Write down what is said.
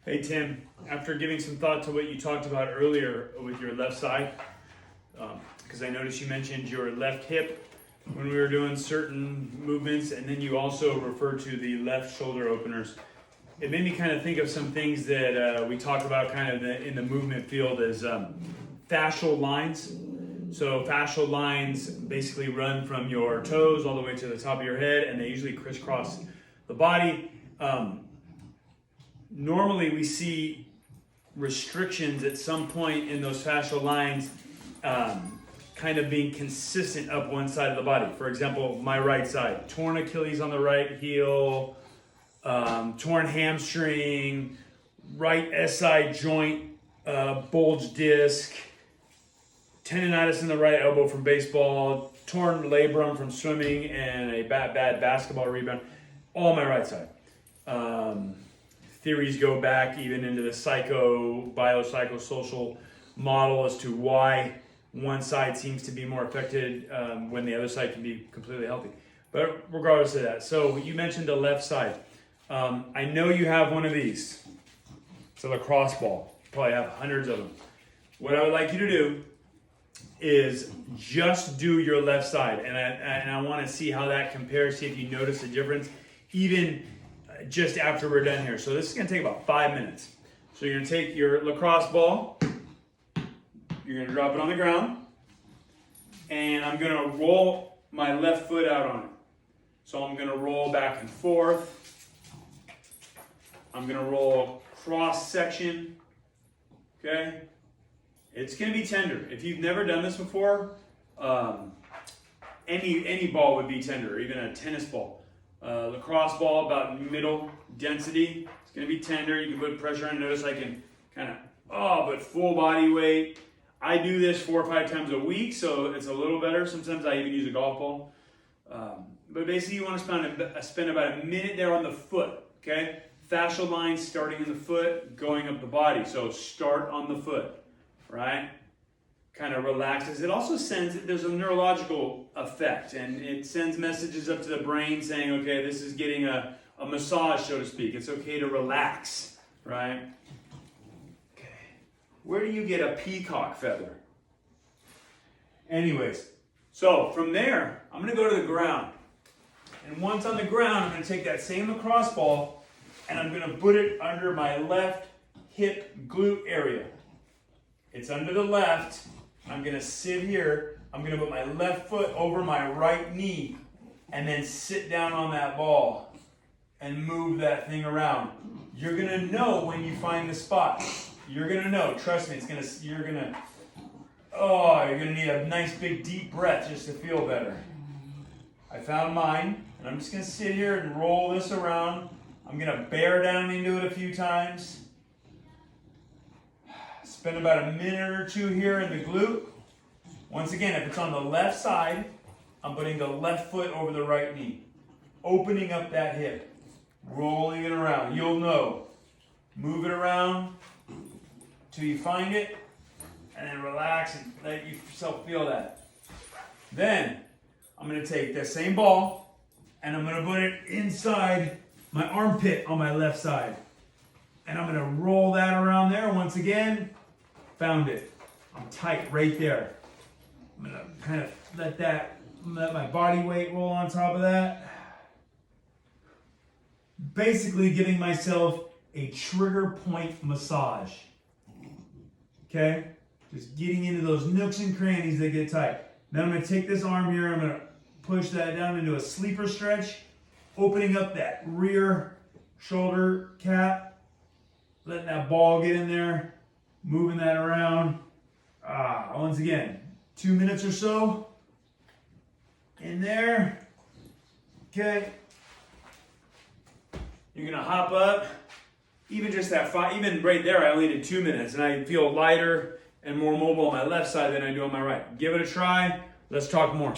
Hey Tim, after giving some thought to what you talked about earlier with your left side, because I noticed you mentioned your left hip when we were doing certain movements, and then you also referred to the left shoulder openers. It made me kind of think of some things that we talk about kind of in the movement field as fascial lines. So fascial lines basically run from your toes all the way to the top of your head, and they usually crisscross the body. Normally we see restrictions at some point in those fascial lines kind of being consistent up one side of the body. For example, my right side, torn Achilles on the right heel, torn hamstring, right SI joint, bulge disc, tendonitis in the right elbow from baseball, torn labrum from swimming, and a bad basketball rebound, all my right side. Theories go back even into the biopsychosocial model as to why one side seems to be more affected when the other side can be completely healthy. But regardless of that, so you mentioned the left side. I know you have one of these. It's a lacrosse ball. You probably have hundreds of them. What I would like you to do is just do your left side, and I want to see how that compares, see if you notice a difference, even just after we're done here. So this is going to take about 5 minutes. So you're going to take your lacrosse ball, you're going to drop it on the ground, and I'm going to roll my left foot out on it. So I'm going to roll back and forth. I'm going to roll cross section. Okay? It's going to be tender. If you've never done this before, any ball would be tender, even a tennis ball. Lacrosse ball, about middle density. It's going to be tender. You can put pressure on. Notice I can kind of, but full body weight. I do this 4 or 5 times a week, so it's a little better. Sometimes I even use a golf ball. But basically, you want to spend about a minute there on the foot, okay? Fascial lines starting in the foot, going up the body. So start on the foot, right? Kind of relaxes. It also there's a neurological effect, and it sends messages up to the brain saying, okay, this is getting a massage, so to speak. It's okay to relax, right? Okay. Where do you get a peacock feather? Anyways, so from there, I'm going to go to the ground. And once on the ground, I'm going to take that same lacrosse ball, and I'm going to put it under my left hip glute area. It's under the left. I'm going to sit here. I'm going to put my left foot over my right knee and then sit down on that ball and move that thing around. You're going to know when you find the spot. You're going to know. Trust me, you're going to need a nice big deep breath just to feel better. I found mine, and I'm just going to sit here and roll this around. I'm going to bear down into it a few times. Spend about a minute or two here in the glute. Once again, if it's on the left side, I'm putting the left foot over the right knee. Opening up that hip. Rolling it around. You'll know. Move it around till you find it. And then relax and let yourself feel that. Then, I'm going to take that same ball and I'm going to put it inside my armpit on my left side. And I'm going to roll that around there once again. Found it. I'm tight right there. I'm going to kind of let my body weight roll on top of that. Basically giving myself a trigger point massage. Okay? Just getting into those nooks and crannies that get tight. Now I'm going to take this arm here. I'm going to push that down into a sleeper stretch. Opening up that rear shoulder cap. Letting that ball get in there. Moving that around. Once again, 2 minutes or so. In there. Okay. You're going to hop up. Even just that even right there, I only did 2 minutes. And I feel lighter and more mobile on my left side than I do on my right. Give it a try. Let's talk more.